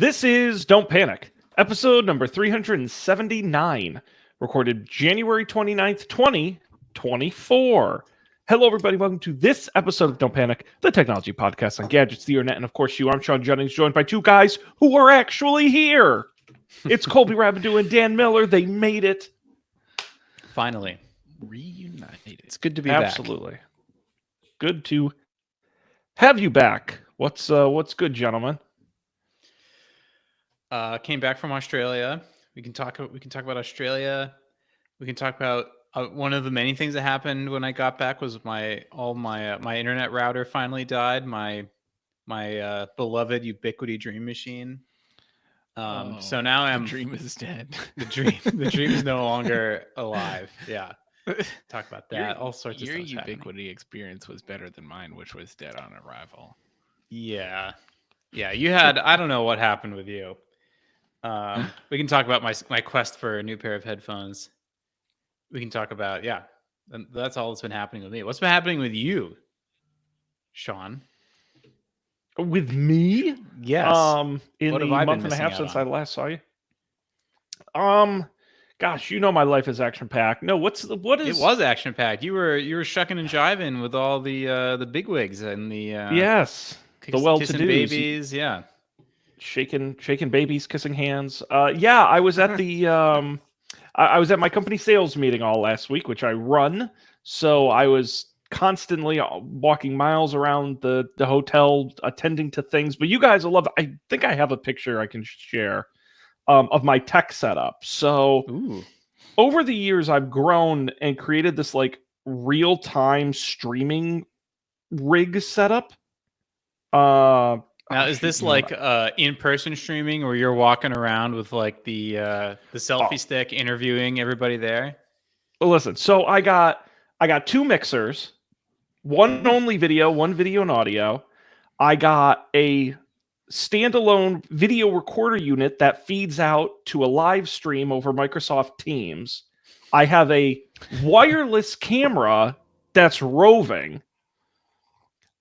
This is Don't Panic, episode number 379, recorded January 29th, 2024. Hello, everybody. Welcome to this episode of Don't Panic, the technology podcast on gadgets, the internet, and of course you. I'm Sean Jennings, joined by two guys who are actually here. It's Colby Rabideau and Dan Miller. They made it. Finally. Reunited. It's good to be back. Absolutely. Good to have you back. What's good, gentlemen? Came back from Australia. We can talk about Australia. We can talk about one of the many things that happened when I got back was my internet router finally died. My beloved Ubiquiti Dream Machine. So now the dream is dead. The dream is no longer alive. Yeah. Talk about that. All sorts of your stuff. Ubiquiti happening. experience was better than mine, which was dead on arrival. Yeah. You had. I don't know what happened with you. We can talk about my quest for a new pair of headphones. We can talk about and that's all that's been happening with me. What's been happening with you, Sean? With me? Yes. In What the have I been month and a missing half out since on? I last saw you. Gosh, you know my life is action packed. No, what is? It was action packed. You were shucking and jiving with all the bigwigs and the yes, the kissing well-to-dos, babies. Yeah. shaking babies, kissing hands. I was at the I was at my company sales meeting all last week, which I run. So I was constantly walking miles around the hotel, attending to things. But you guys will love it. I think I have a picture I can share of my tech setup. So Ooh. over the years, I've grown and created this like real-time streaming rig setup. Now, is this like in-person streaming where you're walking around with like the selfie stick interviewing everybody there? Well, listen, so I got two mixers, one only video, one video and audio. I got a standalone video recorder unit that feeds out to a live stream over Microsoft Teams. I have a wireless camera that's roving.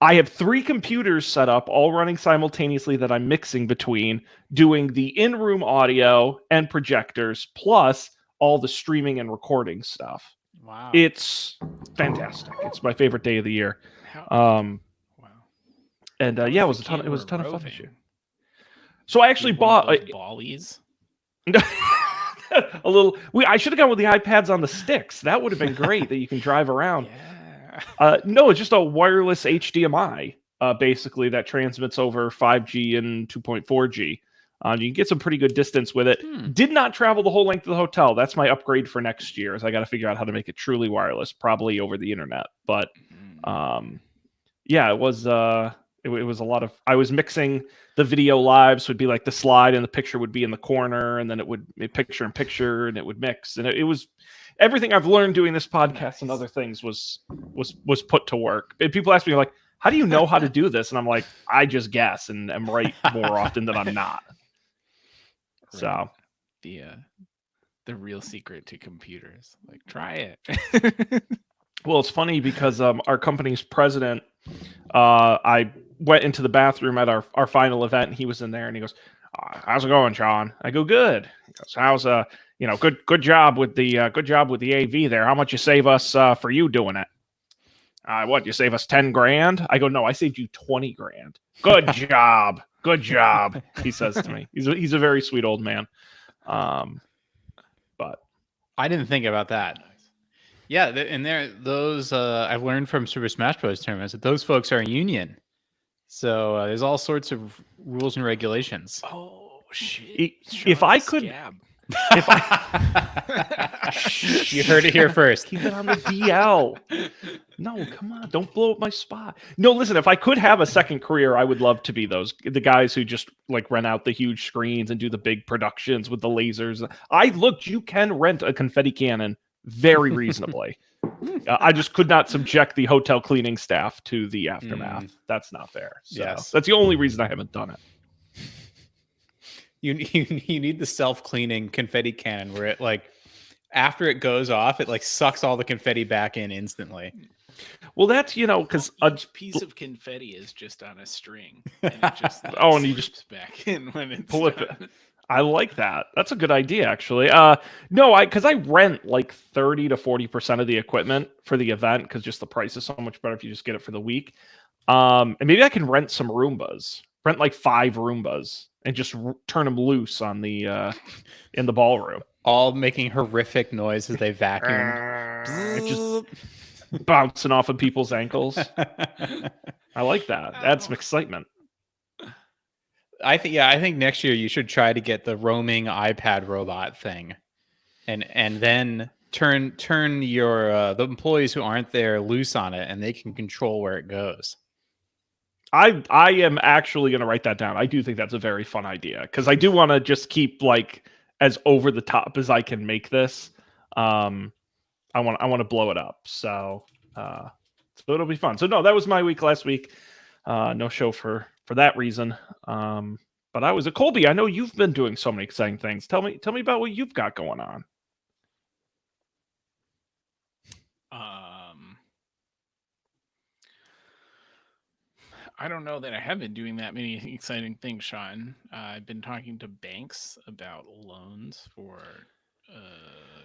I have 3 computers set up, all running simultaneously that I'm mixing between, doing the in-room audio and projectors, plus all the streaming and recording stuff. Wow. It's fantastic. It's my favorite day of the year. Wow. And How it was was the a ton of camera fun this roving? year. So I actually bought Ballies. a little. I should have gone with the iPads on the sticks. That would have been great. That you can drive around. Yeah. No, it's just a wireless HDMI, basically that transmits over 5G and 2.4G. You can get some pretty good distance with it. Did not travel the whole length of the hotel. That's my upgrade for next year. Is I got to figure out how to make it truly wireless, probably over the internet. But it was it was a lot of. I was mixing the video live, so it'd be like the slide, and the picture would be in the corner, and then it would be picture in picture, and it would mix, and it was. Everything I've learned doing this podcast and other things was put to work. And people ask me like, "How do you know how to do this?" And I'm like, "I just guess and am right more often than I'm not." So The real secret to computers. Like, try it. well, it's funny because our company's president, I went into the bathroom at our final event, and he was in there, and he goes, "How's it going, Sean?" I go, "Good." He goes, "How's good job with the AV there. How much you save us for you doing it?" What, you save us 10 grand? I go, "No, I saved you 20 grand. Good job. Good job." He says to me. He's a very sweet old man. But I didn't think about that. Yeah, and those I've learned from Super Smash Bros. Tournaments that those folks are a union. So there's all sorts of rules and regulations. Oh shit! If I could, if I, You heard it here first. keep it on the DL. No, come on, don't blow up my spot. No, listen, if I could have a second career, I would love to be the guys who just like rent out the huge screens and do the big productions with the lasers. You can rent a confetti cannon very reasonably. I just could not subject the hotel cleaning staff to the aftermath. That's not fair. So Yes. that's the only reason I haven't done it. You need the self-cleaning confetti cannon where it like after it goes off, it like sucks all the confetti back in instantly. Well, that's because Each piece of confetti is just on a string, and it just Oh, and you just slips back in when it's flip it. done. I like that. That's a good idea, actually. No, because I rent like 30 to 40% of the equipment for the event because just the price is so much better if you just get it for the week. And maybe I can rent some Roombas, rent like 5 Roombas, and just turn them loose on the in the ballroom, All making horrific noise as they vacuum. and just bouncing off of people's ankles. I like that. That's some excitement. I think next year you should try to get the roaming iPad robot thing, and then turn your the employees who aren't there loose on it, and they can control where it goes. I am actually going to write that down. I do think that's a very fun idea because I do want to just keep like as over the top as I can make this. I want to blow it up. So it'll be fun. So no, that was my week last week. No show for that reason. But I was a Colby. I know you've been doing so many exciting things. Tell me about what you've got going on. I don't know that I have been doing that many exciting things, Sean. I've been talking to banks about loans for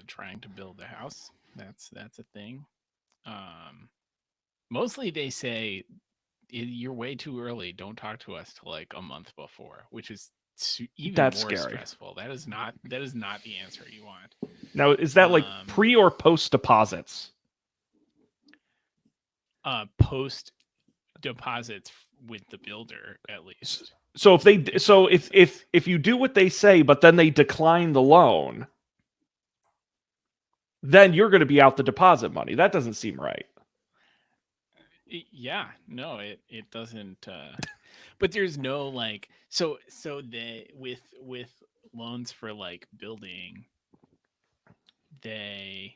trying to build a house. That's a thing. Mostly they say you're way too early. Don't talk to us till like a month before, which is even That's more scary. stressful. That is not the answer you want. Now, is that like pre or post deposits? Post deposits with the builder, at least. So if you do what they say, but then they decline the loan, then you're going to be out the deposit money. That doesn't seem right. Yeah, no, it doesn't. But there's no like so they with loans for like building, there's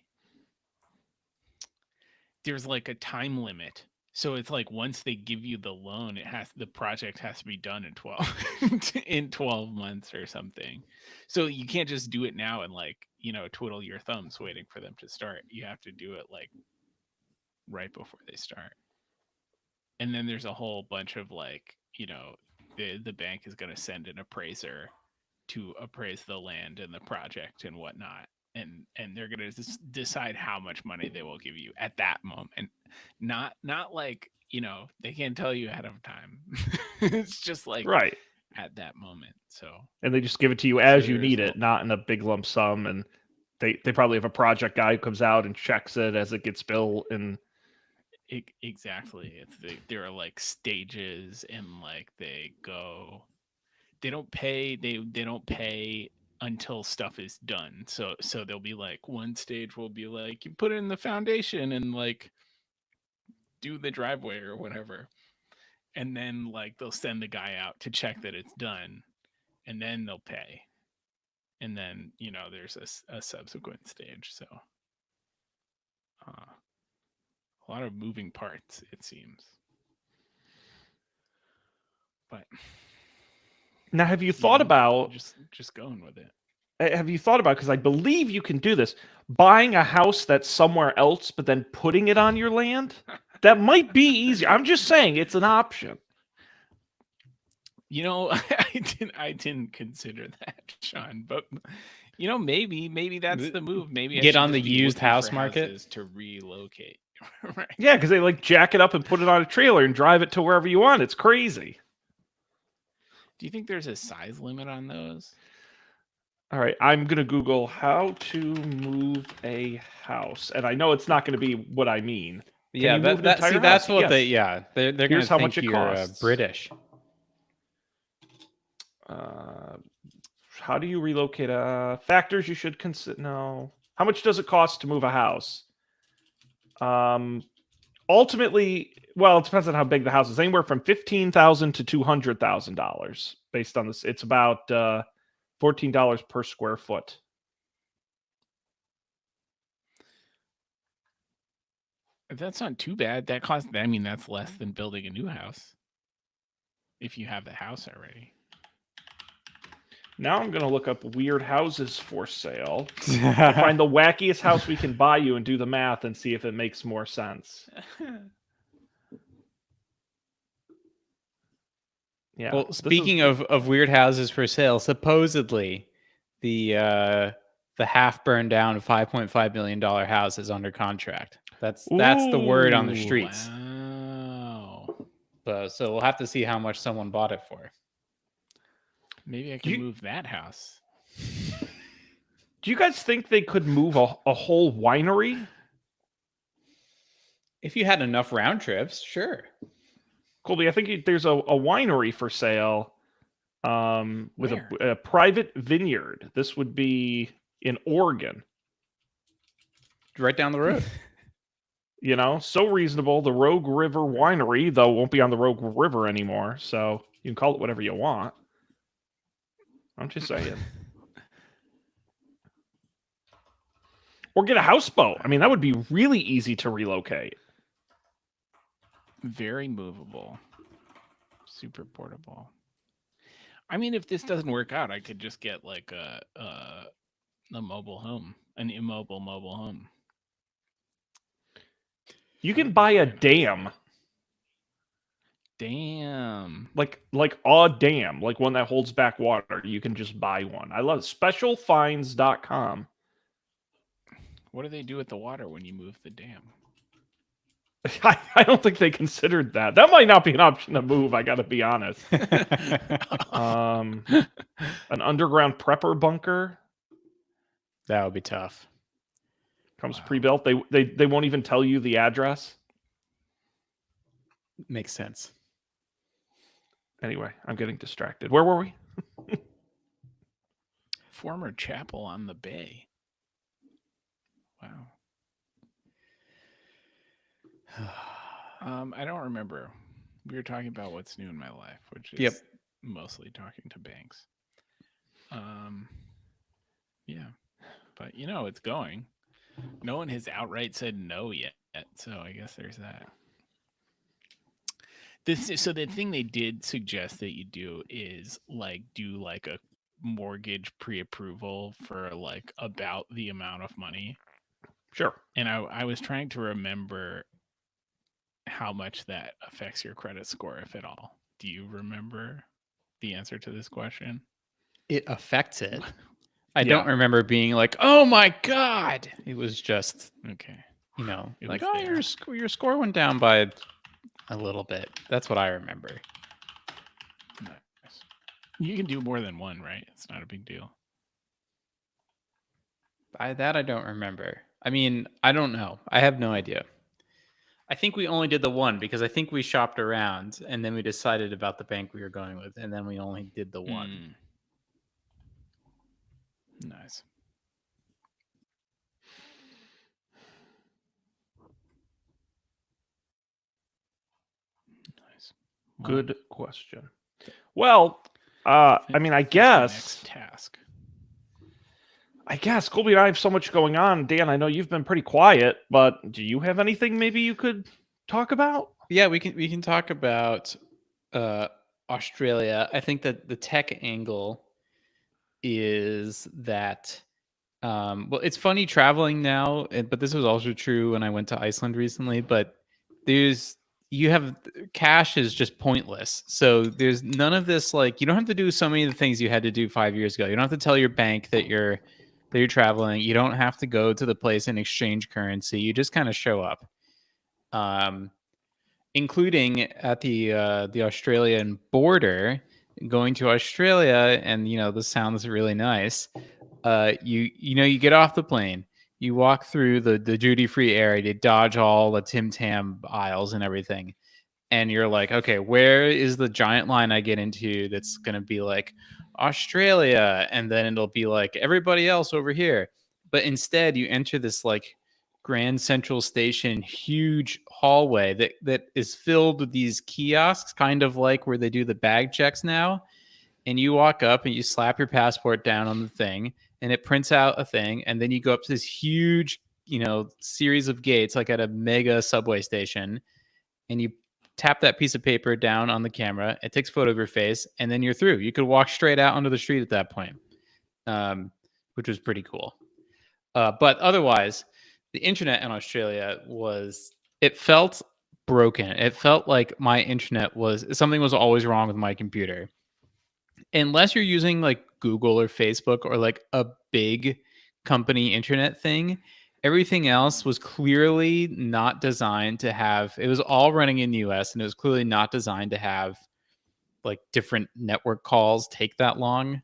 like a time limit. So it's like once they give you the loan, the project has to be done in 12 months or something. So you can't just do it now and like, twiddle your thumbs waiting for them to start. You have to do it like right before they start. And then there's a whole bunch of like, the bank is going to send an appraiser to appraise the land and the project and whatnot. And they're going to decide how much money they will give you at that moment. Not like, they can't tell you ahead of time. It's just like right at that moment. So, and they just give it to you as you need it, not in a big lump sum. And they probably have a project guy who comes out and checks it as it gets built. And exactly. There are like stages, and like they don't pay until stuff is done. So there'll be like one stage will be like you put in the foundation and like do the driveway or whatever. And then like they'll send the guy out to check that it's done, and then they'll pay. And then, there's a subsequent stage. So a lot of moving parts, it seems. But now, have you thought about just going with it? Have you thought about, because I believe you can do this, buying a house that's somewhere else, but then putting it on your land? That might be easier. I'm just saying it's an option. I didn't consider that, Sean, but maybe that's the move. Maybe I get should on just the be used looking house for market houses to relocate. Right. Yeah, because they like jack it up and put it on a trailer and drive it to wherever you want. It's crazy. Do you think there's a size limit on those? All right, I'm gonna Google how to move a house, and I know it's not going to be what I mean. Yeah, you move an entire that's house? what Yes. they're going Here's to how think much it you're costs. British. How do you relocate? Factors you should consider. No. How much does it cost to move a house? Ultimately, well, it depends on how big the house is. Anywhere from $15,000 to $200,000 based on this. It's about $14 per square foot. That's not too bad. That's less than building a new house. If you have the house already. Now I'm gonna look up weird houses for sale. Find the wackiest house we can buy you and do the math and see if it makes more sense. Yeah. Well, speaking of weird houses for sale, supposedly the half burned down $5.5 million house is under contract. That's the word on the Ooh, streets. Wow. So we'll have to see how much someone bought it for. Maybe I can move that house. Do you guys think they could move a whole winery? If you had enough round trips, sure. Colby, I think there's a winery for sale with a private vineyard. This would be in Oregon. Right down the road. You know, so reasonable. The Rogue River Winery, though, won't be on the Rogue River anymore, so you can call it whatever you want. I'm just saying. Or get a houseboat. I mean, that would be really easy to relocate. Very movable. Super portable. I mean, if this doesn't work out, I could just get like a mobile home, an immobile mobile home. You can buy a dam. Damn. Like a dam, like one that holds back water. You can just buy one. I love specialfinds.com. What do they do with the water when you move the dam? I don't think they considered that. That might not be an option to move, I gotta be honest. An underground prepper bunker That would be tough. comes pre-built. They won't even tell you the address. Makes sense. Anyway, I'm getting distracted. Where were we? Former chapel on the bay. Wow. I don't remember. We were talking about what's new in my life, which is mostly talking to banks. Yeah, but you know, it's going. No one has outright said no yet, so I guess there's that. So the thing they did suggest that you do is do a mortgage pre-approval for about the amount of money. Sure. And I was trying to remember how much that affects your credit score, if at all. Do you remember the answer to this question? It affects it. I don't remember being like, oh my God. It was just, okay. You know, It like, was your score went down by a little bit. That's what I remember. Nice. You can do more than one, right? It's not a big deal. By that, I don't remember. I mean, I don't know. I have no idea. I think we only did the one because I think we shopped around and then we decided about the bank we were going with, and then we only did the one. Nice. Nice. Good question. Well, I mean, I guess. Next task. I guess Colby and I have so much going on. Dan, I know you've been pretty quiet, but do you have anything maybe you could talk about? Yeah, we can talk about Australia. I think that the tech angle is that well, it's funny traveling now, but this was also true when I went to Iceland recently, but cash is just pointless. So there's none of this, you don't have to do so many of the things you had to do 5 years ago. You don't have to tell your bank that you're traveling. You don't have to go to the place and exchange currency. You just kind of show up. Including at the Australian border, going to Australia, and this sounds really nice. You get off the plane, you walk through the duty-free area to dodge all the Tim Tam aisles and everything, and you're like, okay, where is the giant line I get into that's gonna be like Australia, and then it'll be like everybody else over here. But instead, you enter this Grand Central Station huge hallway that is filled with these kiosks, kind of like where they do the bag checks now. And you walk up and you slap your passport down on the thing, and it prints out a thing, and then you go up to this huge, series of gates, like at a mega subway station, and you tap that piece of paper down on the camera. It takes a photo of your face, and then you're through. You could walk straight out onto the street at that point, which was pretty cool. But otherwise, the internet in Australia it felt broken. It felt like my internet something was always wrong with my computer. Unless you're using like Google or Facebook or like a big company internet thing, everything else was clearly not designed to have, it was all running in the US, and it was clearly not designed to have like different network calls take that long.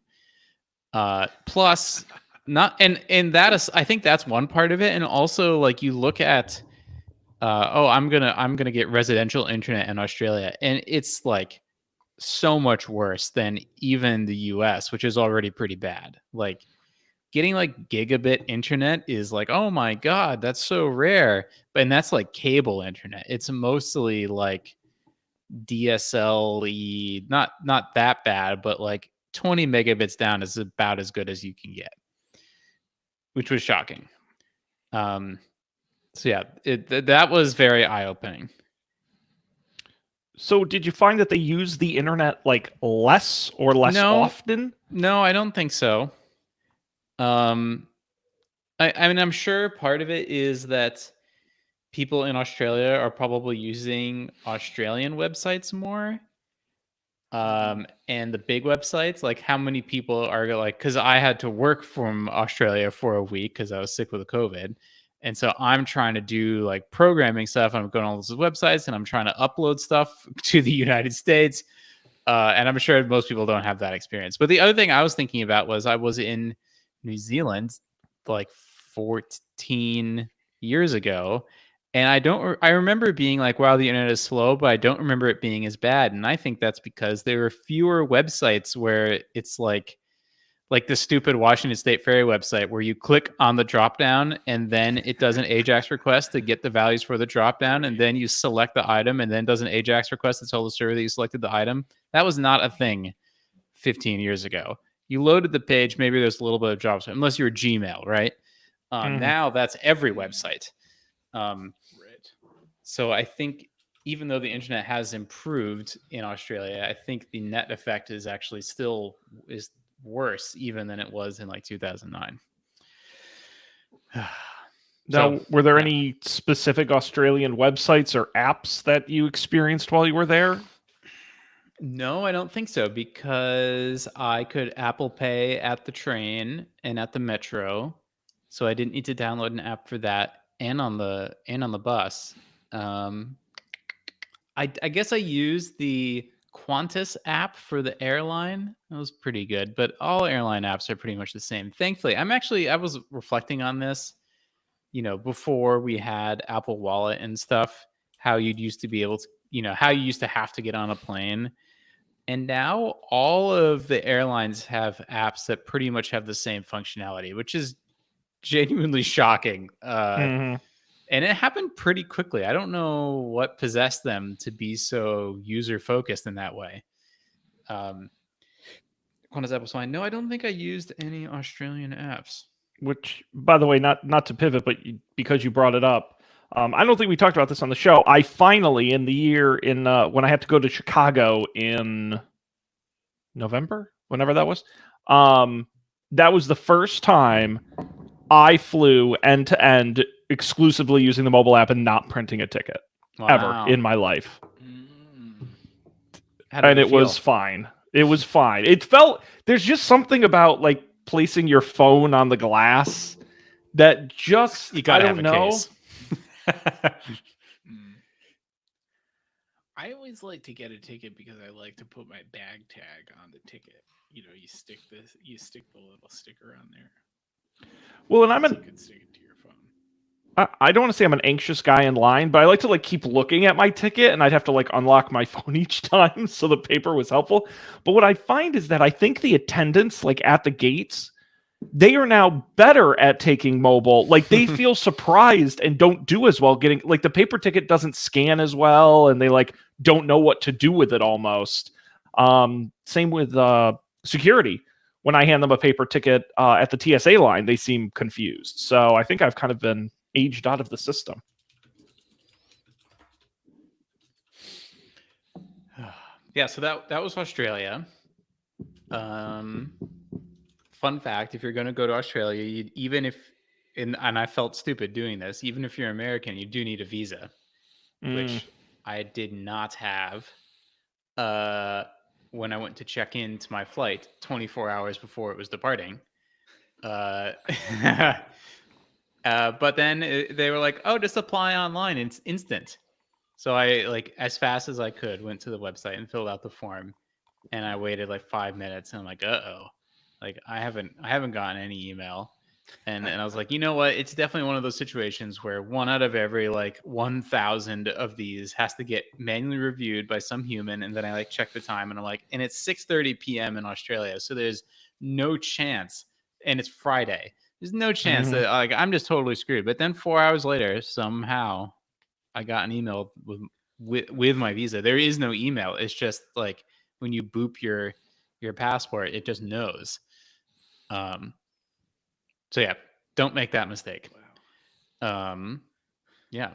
Plus not, and that is, I think that's one part of it. And also like you look at, I'm gonna get residential internet in Australia, and it's like so much worse than even the US, which is already pretty bad. Like getting like gigabit internet is like, oh my God, that's so rare. And that's like cable internet. It's mostly like DSL, not that bad, but like 20 megabits down is about as good as you can get, which was shocking. So yeah, that was very eye-opening. So did you find that they use the internet like less or less often? No, I don't think so. I mean, I'm sure part of it is that people in Australia are probably using Australian websites more. And the big websites, like how many people are like, because I had to work from Australia for a week because I was sick with COVID. And so I'm trying to do like programming stuff. I'm going on all those websites and I'm trying to upload stuff to the United States. And I'm sure most people don't have that experience. But the other thing I was thinking about was I was in New Zealand like 14 years ago. And I remember being like, wow, the internet is slow, but I don't remember it being as bad. And I think that's because there were fewer websites where it's like the stupid Washington State Ferry website where you click on the dropdown and then it does an AJAX request to get the values for the dropdown, and then you select the item and then does an AJAX request to tell the server that you selected the item. That was not a thing 15 years ago. You loaded the page, maybe there's a little bit of JavaScript, unless you're Gmail, right? Now that's every website. So I think even though the internet has improved in Australia, I think the net effect is actually still is worse even than it was in like 2009. Now, were there any specific Australian websites or apps that you experienced while you were there? No, I don't think so, because I could Apple Pay at the train and at the metro, so I didn't need to download an app for that, and on the bus. I guess I used the Qantas app for the airline. That was pretty good, but all airline apps are pretty much the same. Thankfully, I was reflecting on this, before we had Apple Wallet and stuff, how you'd used to be able to, how you used to have to get on a plane. And now all of the airlines have apps that pretty much have the same functionality, which is genuinely shocking. And it happened pretty quickly. I don't know what possessed them to be so user-focused in that way. Qantas app was fine. No, I don't think I used any Australian apps. Which, by the way, not to pivot, but because you brought it up, I don't think we talked about this on the show. I finally, in the year when I had to go to Chicago in November, whenever that was the first time I flew end to end exclusively using the mobile app and not printing a ticket ever in my life. And it was fine. It was fine. It felt, there's just something about like placing your phone on the glass that just, you gotta I don't have a know. case. I always like to get a ticket because I like to put my bag tag on the ticket. You stick the little sticker on there. Well, and you can stick it to your phone. I don't want to say I'm an anxious guy in line, but I like to like keep looking at my ticket, and I'd have to like unlock my phone each time, so the paper was helpful. But what I find is that I think the attendants like at the gates, they are now better at taking mobile. Like they feel surprised and don't do as well getting, like the paper ticket doesn't scan as well, and they like don't know what to do with it almost. Same with security. When I hand them a paper ticket at the TSA line, they seem confused. So I think I've kind of been aged out of the system. Yeah, so that was Australia. Fun fact: if you're going to go to Australia, even if and I felt stupid doing this, even if you're American, you do need a visa, which I did not have when I went to check into my flight 24 hours before it was departing. But then they were like, "Oh, just apply online. It's instant." So I like as fast as I could went to the website and filled out the form, and I waited like 5 minutes, and I'm like, "Uh-oh, like I haven't gotten any email." And I was like, you know what? It's definitely one of those situations where 1 out of every like 1,000 of these has to get manually reviewed by some human. And then I like check the time, and I'm like, and it's 6:30 p.m. in Australia, so there's no chance. And it's Friday. There's no chance that like I'm just totally screwed. But then 4 hours later, somehow I got an email with my visa. There is no email. It's just like when you boop your passport, it just knows. So yeah, don't make that mistake. Wow. Yeah.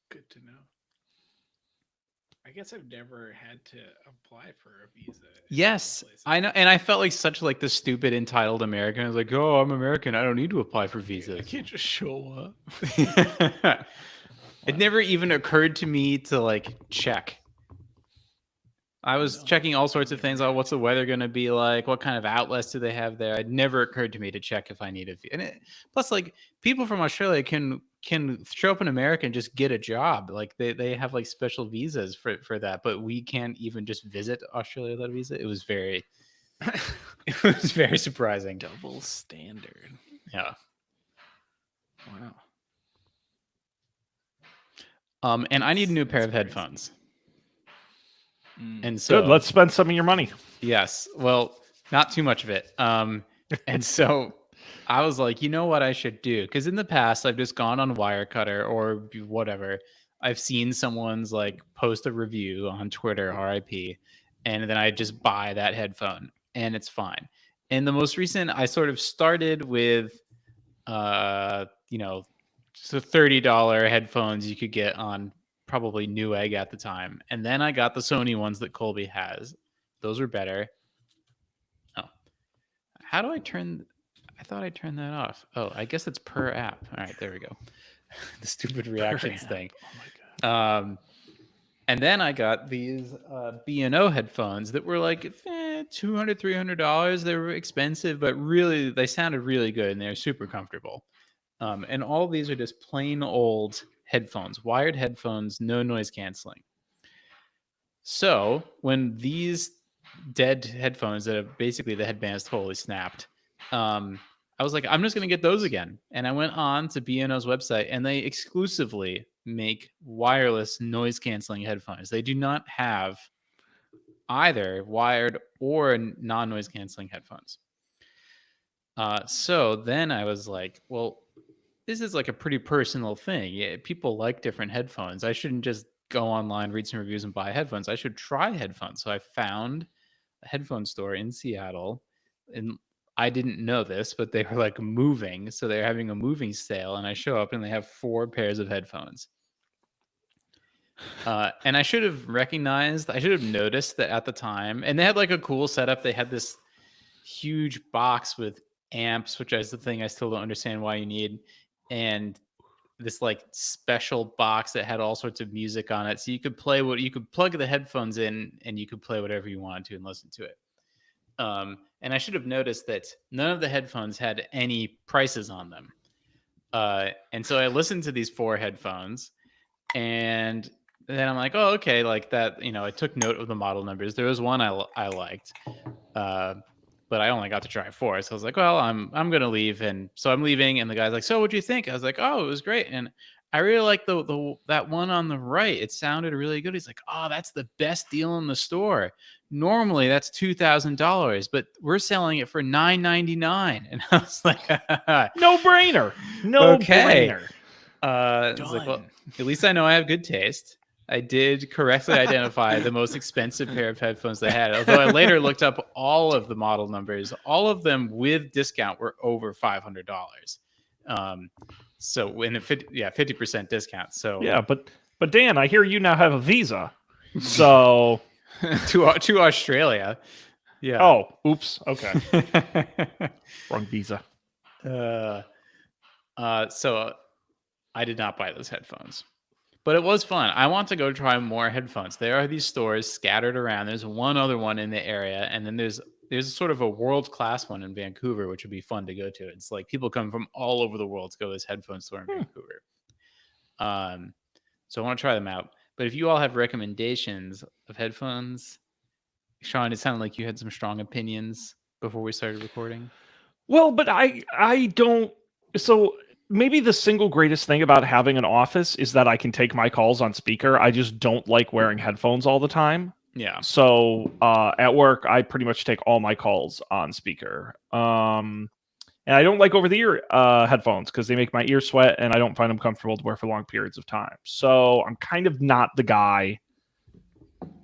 Good to know. I guess I've never had to apply for a visa. Yes, I know, and I felt like such like the stupid entitled American. I was like, "Oh, I'm American. I don't need to apply for visas. I can't just show up." It never even occurred to me to like check. I was checking all sorts of things. Oh, what's the weather going to be like? What kind of outlets do they have there? It never occurred to me to check if I needed. Plus, like people from Australia can show up in America and just get a job. Like they have like special visas for that, but we can't even just visit Australia without a visa. It was very surprising. Double standard. Yeah. Wow. And I need a new pair of headphones. And so good. Let's spend some of your money. Yes. Well, not too much of it. And so I was like, you know what I should do? Because in the past, I've just gone on Wirecutter or whatever. I've seen someone's like post a review on Twitter, RIP, and then I just buy that headphone and it's fine. And the most recent, I sort of started with, so $30 headphones you could get on probably Newegg at the time. And then I got the Sony ones that Colby has. Those were better. Oh, how do I turn? I thought I turned that off. Oh, I guess it's per app. All right, there we go. The stupid reactions thing. Oh my God. And then I got these B&O headphones that were like $200, $300. They were expensive, but really they sounded really good and they're super comfortable. And all these are just plain old headphones, wired headphones, no noise canceling. So when these dead headphones that have basically the headband's totally snapped, I was like, I'm just going to get those again. And I went on to B&O's website, and they exclusively make wireless noise canceling headphones. They do not have either wired or non-noise canceling headphones. So then I was like, well, this is like a pretty personal thing. Yeah, people like different headphones. I shouldn't just go online, read some reviews, and buy headphones. I should try headphones. So I found a headphone store in Seattle, and I didn't know this, but they were like moving. So they're having a moving sale, and I show up and they have 4 pairs of headphones. And I should have noticed that at the time. And they had like a cool setup. They had this huge box with amps, which is the thing I still don't understand why you need. And this like special box that had all sorts of music on it. So you could plug the headphones in and you could play whatever you wanted to and listen to it. And I should have noticed that none of the headphones had any prices on them. And so I listened to these 4 headphones, and then I'm like, oh, okay, like that, I took note of the model numbers. There was one I liked, but I only got to try 4. So I was like, well, I'm going to leave. And so I'm leaving, and the guy's like, so what'd you think? I was like, oh, it was great. And I really like that one on the right. It sounded really good. He's like, oh, that's the best deal in the store. Normally that's $2,000, but we're selling it for $999. And I was like, no brainer. No brainer. I was like, well, at least I know I have good taste. I did correctly identify the most expensive pair of headphones they had. Although I later looked up all of the model numbers, all of them with discount were over $500. So in a 50% discount. So yeah, but Dan, I hear you now have a visa. So to Australia. Yeah. Oh, oops. Okay, wrong visa. So I did not buy those headphones, but it was fun. I want to go try more headphones. There are these stores scattered around. There's one other one in the area, and then there's sort of a world-class one in Vancouver, which would be fun to go to. It's like people come from all over the world to go to this headphone store in Vancouver. So I want to try them out. But if you all have recommendations of headphones, Sean, it sounded like you had some strong opinions before we started recording. Well, but I don't. So maybe the single greatest thing about having an office is that I can take my calls on speaker. I just don't like wearing headphones all the time. Yeah. So at work, I pretty much take all my calls on speaker. And I don't like over the ear headphones because they make my ears sweat, and I don't find them comfortable to wear for long periods of time. So I'm kind of not the guy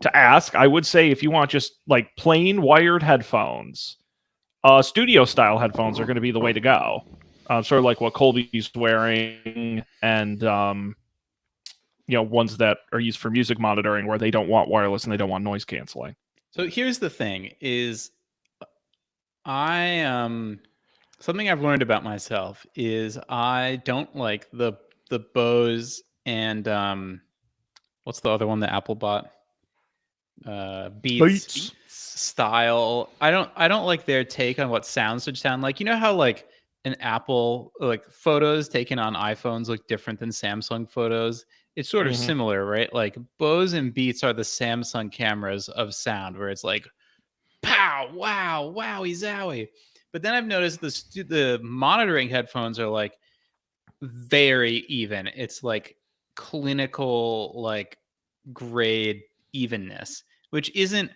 to ask. I would say if you want just like plain wired headphones, studio style headphones are going to be the way to go. Sort of like what Colby's wearing, and ones that are used for music monitoring where they don't want wireless and they don't want noise canceling. So here's the thing: is something I've learned about myself is I don't like the Bose and what's the other one that Apple bought? Beats style. I don't like their take on what sounds should sound like. You know how like an Apple like photos taken on iPhones look different than Samsung photos? It's sort of similar, right? Like Bose and Beats are the Samsung cameras of sound, where it's like pow, wow, wowie zowie. But then I've noticed the monitoring headphones are like very even. It's like clinical, like grade evenness, which isn't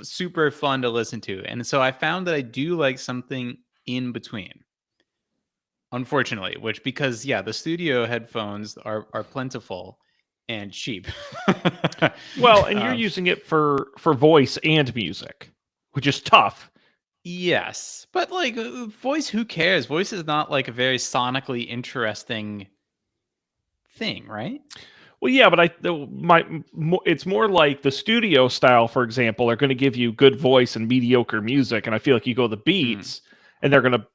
super fun to listen to. And so I found that I do like something in between. Unfortunately, because the studio headphones are plentiful and cheap. Well, and you're using it for voice and music, which is tough. Yes, but like voice, who cares? Voice is not like a very sonically interesting thing, right? Well, yeah, but it's more like the studio style, for example, are going to give you good voice and mediocre music, and I feel like you go the Beats, and they're gonna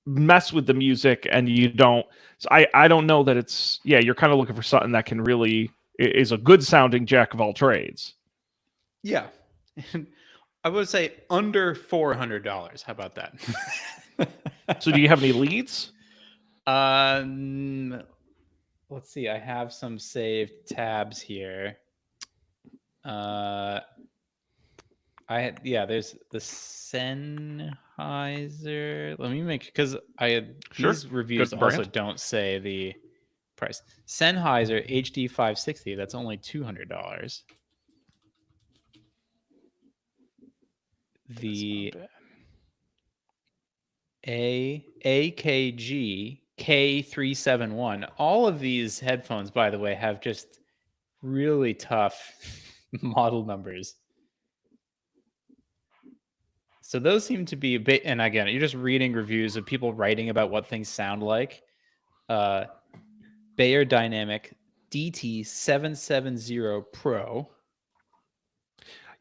mess with the music, and you don't. So I don't know that it's you're kind of looking for something that can really is a good sounding jack of all trades. Yeah. I would say under $400. How about that? So do you have any leads? Let's see. I have some saved tabs here. There's the Sennheiser. Let me make, because these reviews also don't say the price. Sennheiser HD 560. That's only $200. The AKG K371. All of these headphones, by the way, have just really tough model numbers. So those seem to be a bit, and again, you're just reading reviews of people writing about what things sound like. Bayer Dynamic DT770 Pro.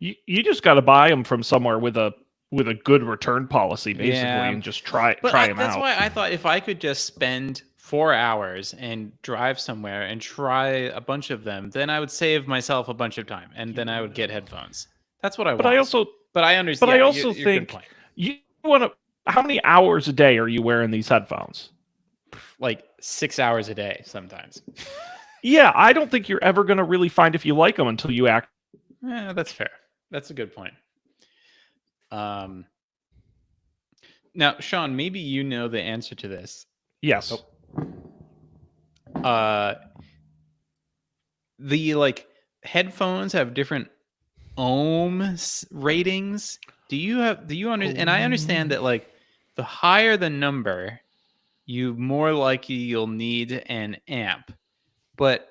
You just got to buy them from somewhere with a good return policy, basically, and just try them out. That's why I thought if I could just spend 4 hours and drive somewhere and try a bunch of them, then I would save myself a bunch of time, and then I would get headphones. That's what I want. But I understand. But I also think you want to. How many hours a day are you wearing these headphones? Like 6 hours a day sometimes. Yeah, I don't think you're ever going to really find if you like them until you act. Yeah, that's fair. That's a good point. Now, Sean, maybe you know the answer to this. Yes. The like headphones have different ohm ratings. Do you understand? And I understand that like the higher the number, you more likely you'll need an amp. But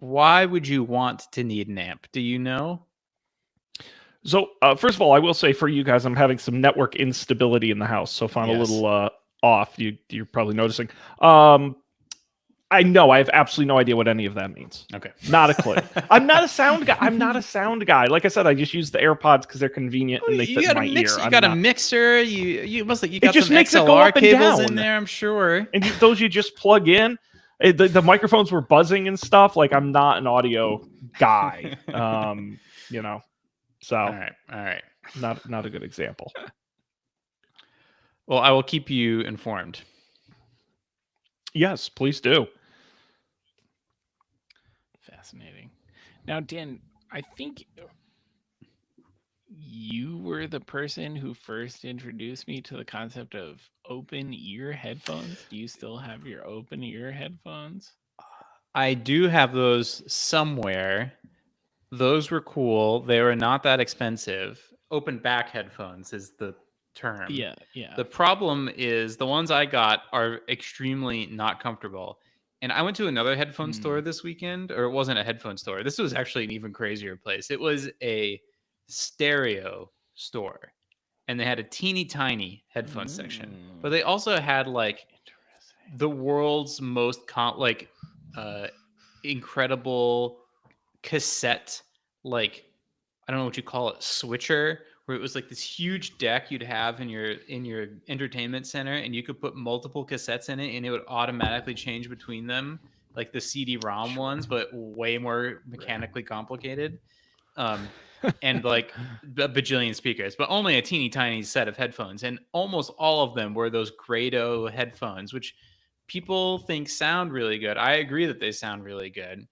why would you want to need an amp? Do you know? So, first of all, I will say for you guys, I'm having some network instability in the house. So if I'm a little off, you're probably noticing. I I know I have absolutely no idea what any of that means. Okay. Not a clue. I'm not a sound guy. I'm not a sound guy. Like I said, I just use the AirPods because they're convenient and they You fit got in my a mixer. ear. You got a mixer. You must like you got just some makes it go XLR up and cables down. in there. I'm sure. And those you just plug in. The microphones were buzzing and stuff. Like I'm not an audio guy. You know, so All right. not a good example. Well, I will keep you informed. Yes, please do. Fascinating. Now, Dan, I think you were the person who first introduced me to the concept of open ear headphones. Do you still have your open ear headphones? I do have those somewhere. Those were cool. They were not that expensive. Open back headphones is the term. Yeah. The problem is the ones I got are extremely not comfortable. And I went to another headphone store this weekend, or it wasn't a headphone store. This was actually an even crazier place. It was a stereo store. And they had a teeny tiny headphone section. But they also had like the world's most incredible cassette, like I don't know what you call it, switcher, where it was like this huge deck you'd have in your entertainment center, and you could put multiple cassettes in it, and it would automatically change between them, like the CD-ROM ones, but way more mechanically complicated. And like a bajillion speakers, but only a teeny tiny set of headphones, and almost all of them were those Grado headphones, which people think sound really good. I agree that they sound really good.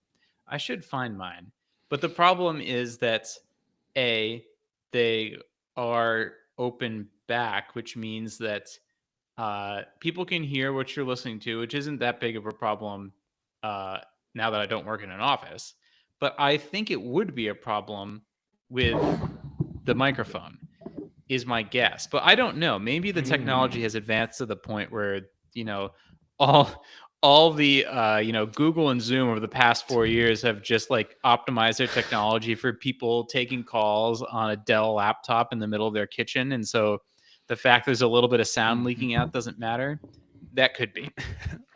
I should find mine. But the problem is that they are open back, which means that people can hear what you're listening to, which isn't that big of a problem now that I don't work in an office. But I think it would be a problem with the microphone, is my guess. But I don't know. Maybe the technology has advanced to the point where, all the Google and Zoom over the past 4 years have just like optimized their technology for people taking calls on a Dell laptop in the middle of their kitchen, and so the fact there's a little bit of sound leaking out doesn't matter. That could be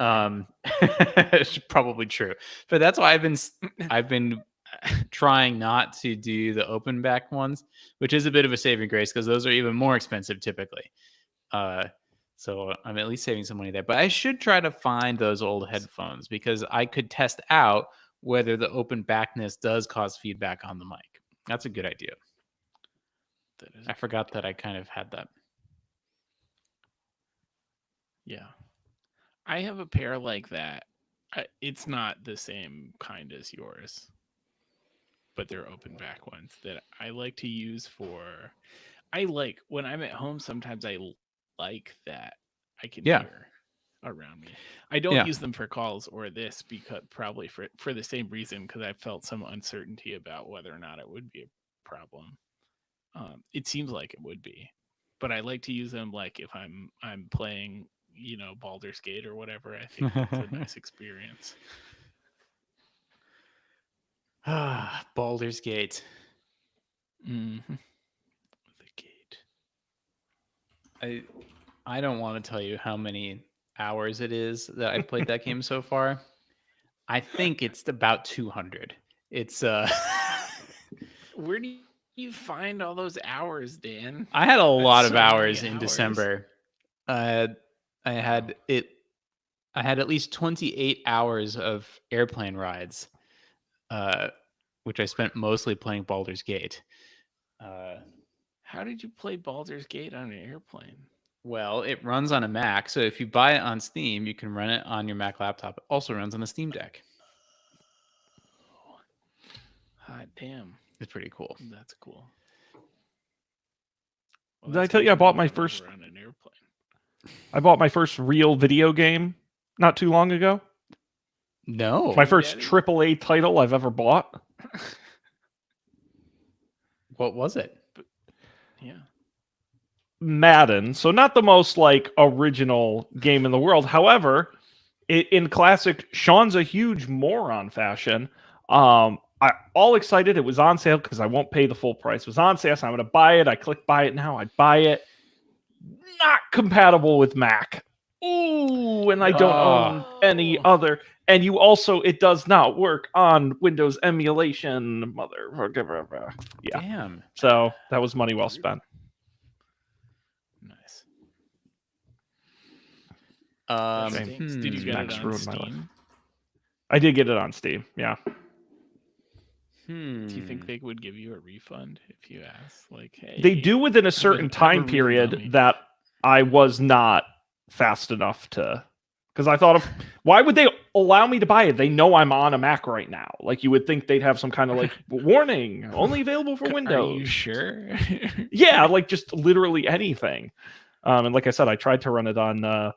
it's probably true, but that's why I've been trying not to do the open back ones, which is a bit of a saving grace because those are even more expensive typically. So I'm at least saving some money there. But I should try to find those old headphones because I could test out whether the open backness does cause feedback on the mic. That's a good idea. I forgot that I kind of had that. Yeah. I have a pair like that. It's not the same kind as yours, but they're open back ones that I like to use when I'm at home. Sometimes I like that I can hear around me. I don't use them for calls or this because probably for the same reason, because I felt some uncertainty about whether or not it would be a problem. It seems like it would be, but I like to use them like if I'm playing, Baldur's Gate or whatever. I think it's a nice experience. Baldur's Gate. Mm-hmm. The gate. I don't want to tell you how many hours it is that I've played that game so far. I think it's about 200. It's Where do you find all those hours, Dan? I had a lot That's of so many hours in hours. December. I had at least 28 hours of airplane rides, which I spent mostly playing Baldur's Gate. How did you play Baldur's Gate on an airplane? Well, it runs on a Mac, so if you buy it on Steam, you can run it on your Mac laptop. It also runs on the Steam Deck. Hot damn. It's pretty cool. That's cool. Did I tell you I bought my first on an airplane? I bought my first real video game not too long ago. No. My first AAA title I've ever bought. What was it? Yeah. Madden. So not the most original game in the world. However, in classic Sean's a huge moron fashion, I all excited. It was on sale because I won't pay the full price. It was on sale, so I'm going to buy it. I click buy it now. I buy it. Not compatible with Mac. Ooh, and I don't own any other. And you also, it does not work on Windows emulation, yeah. Damn. So that was money well spent. Nice. Shame. Did you get Max it on ruined my life. Steam? I did get it on Steam. Yeah. Do you Hmm. think they would give you a refund if you ask? Like, hey, They do within a certain time have a period dummy. that I was not fast enough to, because I thought of, why would they allow me to buy it? They know I'm on a Mac right now. Like, you would think they'd have some kind of like warning, only available for Windows. Are you sure? Yeah, like just literally anything. And like I said, I tried to run it on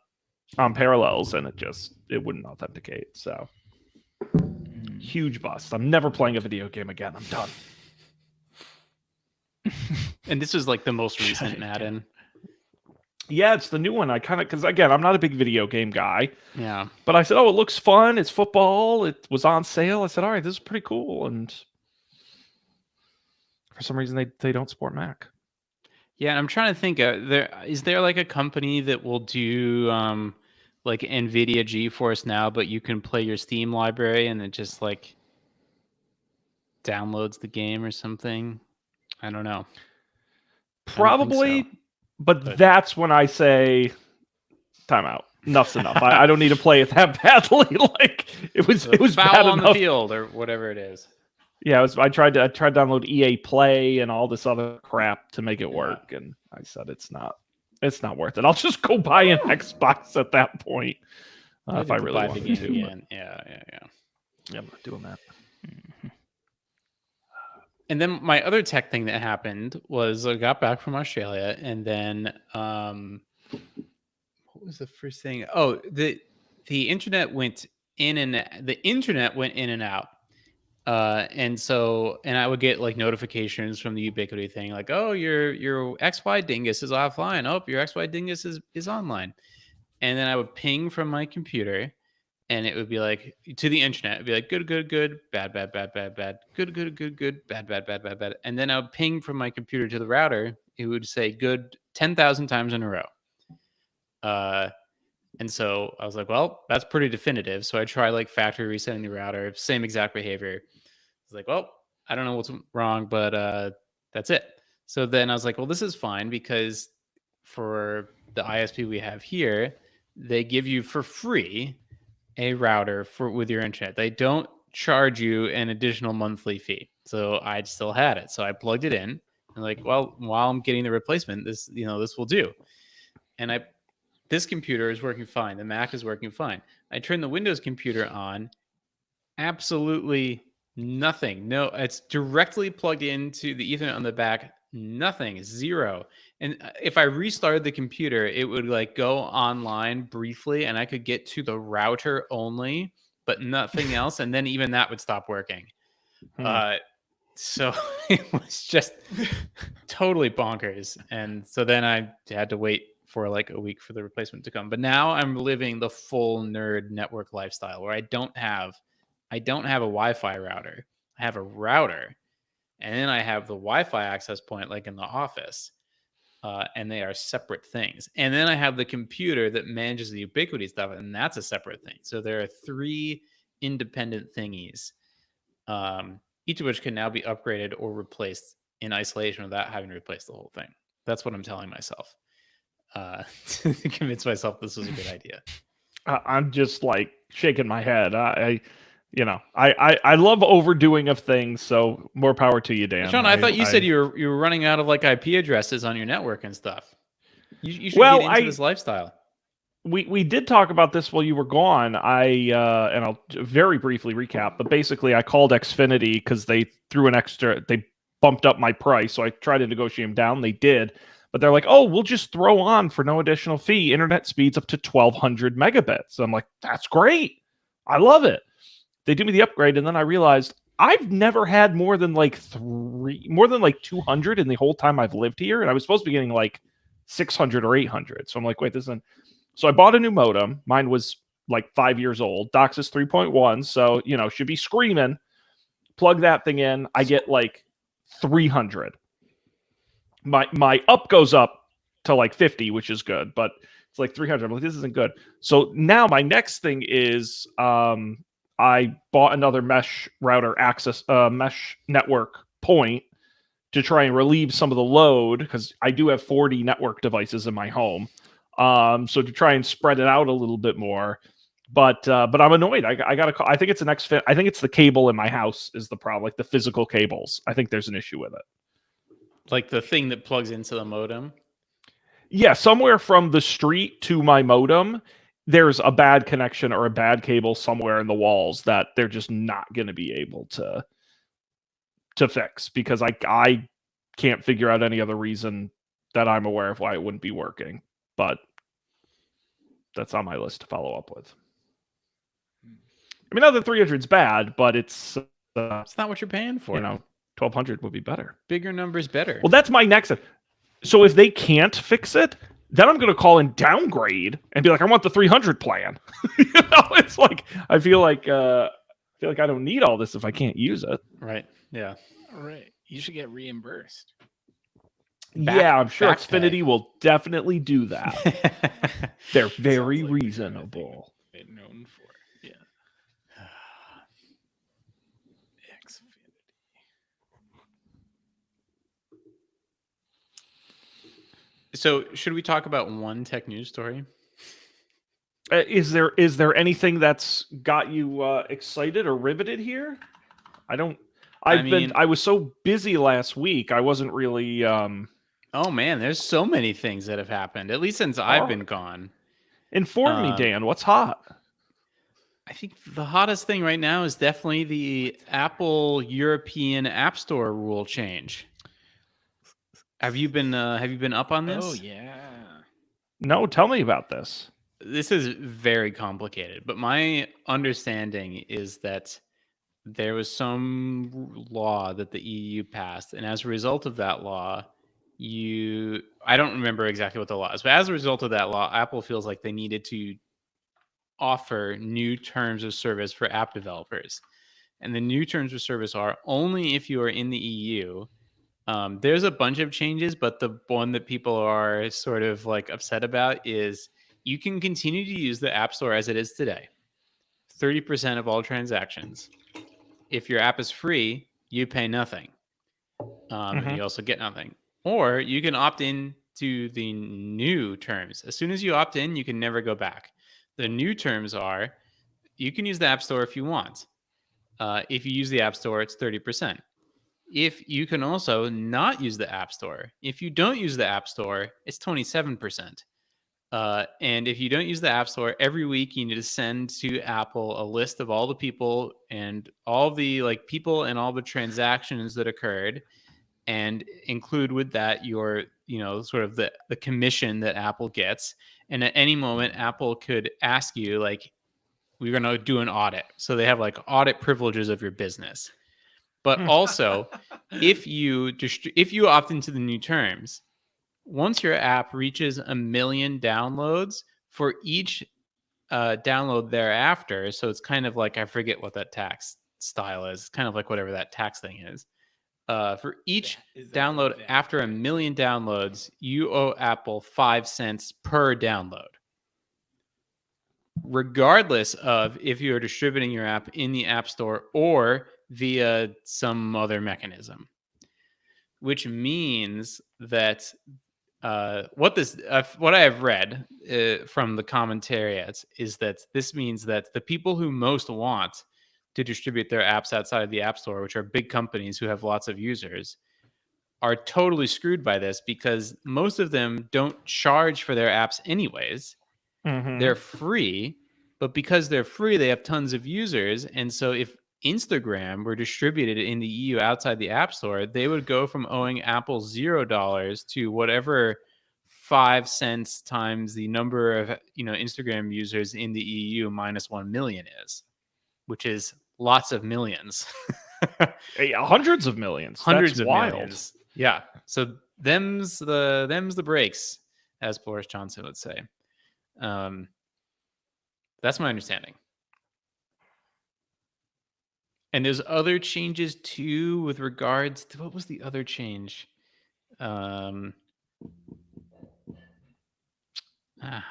Parallels, and it wouldn't authenticate. So huge bust. I'm never playing a video game again. I'm done. And this was like the most Shut recent it Madden. Yeah, it's the new one. I kind of, because again, I'm not a big video game guy, Yeah. but I said, oh, it looks fun. It's football. It was on sale. I said, all right, this is pretty cool. And for some reason, they don't support Mac. Yeah, and I'm trying to think. Is there like a company that will do like NVIDIA GeForce Now, but you can play your Steam library and it just like downloads the game or something? I don't know. Probably, so. but that's when I say, time out. Enough's enough. I don't need to play it that badly. Like it was foul bad on enough. the field or whatever it is. Yeah, I tried to download EA Play and all this other crap to make it work, and I said it's not worth it. I'll just go buy an Xbox at that point if I really buy want the game to. again. Yeah. Yeah, I'm not doing that. And then my other tech thing that happened was I got back from Australia, and then what was the first thing? Oh, the internet went in and out. And I would get like notifications from the Ubiquity thing, like, oh, your XY dingus is offline. Oh, your XY dingus is online. And then I would ping from my computer, and it would be like to the internet. It'd be like good, bad, bad, bad, bad, bad, good, bad, bad, bad, bad, bad. And then I would ping from my computer to the router. It would say good 10,000 times in a row. And so I was like, well, that's pretty definitive. So I tried like factory resetting the router, same exact behavior. I was like, well, I don't know what's wrong, but that's it. So then I was like, well, this is fine because for the ISP we have here, they give you for free a router with your internet. They don't charge you an additional monthly fee. So I still had it. So I plugged it in and like, well, while I'm getting the replacement, this will do. And this computer is working fine. The Mac is working fine. I turned the Windows computer on. Absolutely nothing. No, it's directly plugged into the Ethernet on the back. Nothing. Zero. And if I restarted the computer, it would like go online briefly and I could get to the router only, but nothing else. And then even that would stop working. So it was just totally bonkers. And so then I had to wait for like a week for the replacement to come. But now I'm living the full nerd network lifestyle where I don't have a Wi-Fi router. I have a router, and then I have the Wi-Fi access point like in the office, and they are separate things. And then I have the computer that manages the Ubiquity stuff, and that's a separate thing. So there are 3 independent thingies, each of which can now be upgraded or replaced in isolation without having to replace the whole thing. That's what I'm telling myself. To convince myself this was a good idea. I'm just like shaking my head. I love overdoing of things, so more power to you, Dan. Sean, I thought you said you were running out of like IP addresses on your network and stuff. You should get into this lifestyle. We did talk about this while you were gone. And I'll very briefly recap, but basically I called Xfinity because they bumped up my price, so I tried to negotiate them down. They did. But they're like, oh, we'll just throw on for no additional fee internet speeds up to 1,200 megabits. So I'm like, that's great. I love it. They do me the upgrade, and then I realized I've never had more than like 200 in the whole time I've lived here, and I was supposed to be getting like 600 or 800. So I'm like, wait, this isn't. So I bought a new modem. Mine was like 5 years old. DOCSIS 3.1, so should be screaming. Plug that thing in. I get like 300. My up goes up to like 50, which is good, but It's like 300. I'm like, this isn't good. So now my next thing is I bought another mesh router access mesh network point to try and relieve some of the load because I do have 40 network devices in my home. So to try and spread it out a little bit more. But I'm annoyed. I got to call. I think it's an XFIN. I think it's the cable in my house is the problem, like the physical cables. I think there's an issue with it. Like the thing that plugs into the modem. Yeah, somewhere from the street to my modem, there's a bad connection or a bad cable somewhere in the walls that they're just not going to be able to fix because I can't figure out any other reason that I'm aware of why it wouldn't be working. But that's on my list to follow up with. I mean, not that 300 is bad, but it's It's not what you're paying for. 1200 would be better. Bigger numbers better. Well, that's my next. So if they can't fix it, then I'm going to call and downgrade and be like, I want the 300 plan. It's like I feel like I don't need all this if I can't use it. Right. Yeah. All right. You should get reimbursed. Yeah, I'm sure back pay. Xfinity will definitely do that. They're very Sounds like the kind of thing reasonable. they're known for. Yeah. Xfinity. So, should we talk about one tech news story? Is there anything that's got you excited or riveted here? I was so busy last week. I wasn't really. Oh man, there's so many things that have happened. At least since I've been gone. Inform me, Dan. What's hot? I think the hottest thing right now is definitely the Apple European App Store rule change. Have you been up on this? Oh yeah. No, tell me about this. This is very complicated, but my understanding is that there was some law that the EU passed, and as a result of that law, I don't remember exactly what the law is, but as a result of that law, Apple feels like they needed to offer new terms of service for app developers. And the new terms of service are only if you are in the EU. There's a bunch of changes, but the one that people are sort of like upset about is you can continue to use the App Store as it is today. 30% of all transactions. If your app is free, you pay nothing. And you also get nothing. Or you can opt in to the new terms. As soon as you opt in, you can never go back. The new terms are you can use the App Store if you want. If you use the App Store, it's 30%. If you can also not use the App Store. If you don't use the App Store, it's 27%. And if you don't use the App Store, every week you need to send to Apple a list of all the people and all the people and all the transactions that occurred, and include with that your sort of the commission that Apple gets. And at any moment, Apple could ask you we're going to do an audit. So they have audit privileges of your business. But also, if you opt into the new terms, once your app reaches 1 million downloads, for each download thereafter, so it's kind of like, I forget what that tax style is. It's kind of like whatever that tax thing is. For each download after 1 million downloads, you owe Apple 5 cents per download. Regardless of if you are distributing your app in the App Store or via some other mechanism. Which means that what I have read from the commentariats is that this means that the people who most want to distribute their apps outside of the App Store, which are big companies who have lots of users, are totally screwed by this because most of them don't charge for their apps anyways. They're free, but because they're free, they have tons of users. And so if Instagram were distributed in the EU outside the App Store, they would go from owing Apple $0 to whatever 5 cents times the number of Instagram users in the EU minus 1 million is, which is lots of millions. Hundreds of millions. Hundreds That's of wild. millions. Yeah. So them's the breaks, as Boris Johnson would say. That's my understanding. And there's other changes too with regards to what was the other change?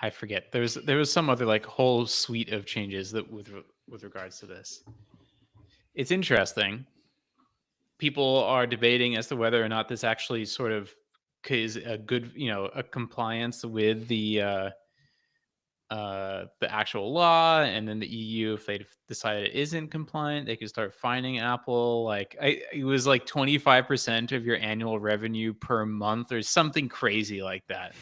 I forget. There was some other like whole suite of changes that with regards to this. It's interesting. People are debating as to whether or not this actually sort of is a good, a compliance with the actual law, and then the EU, if they decide it isn't compliant, they could start fining Apple. Like it was like 25% of your annual revenue per month, or something crazy like that.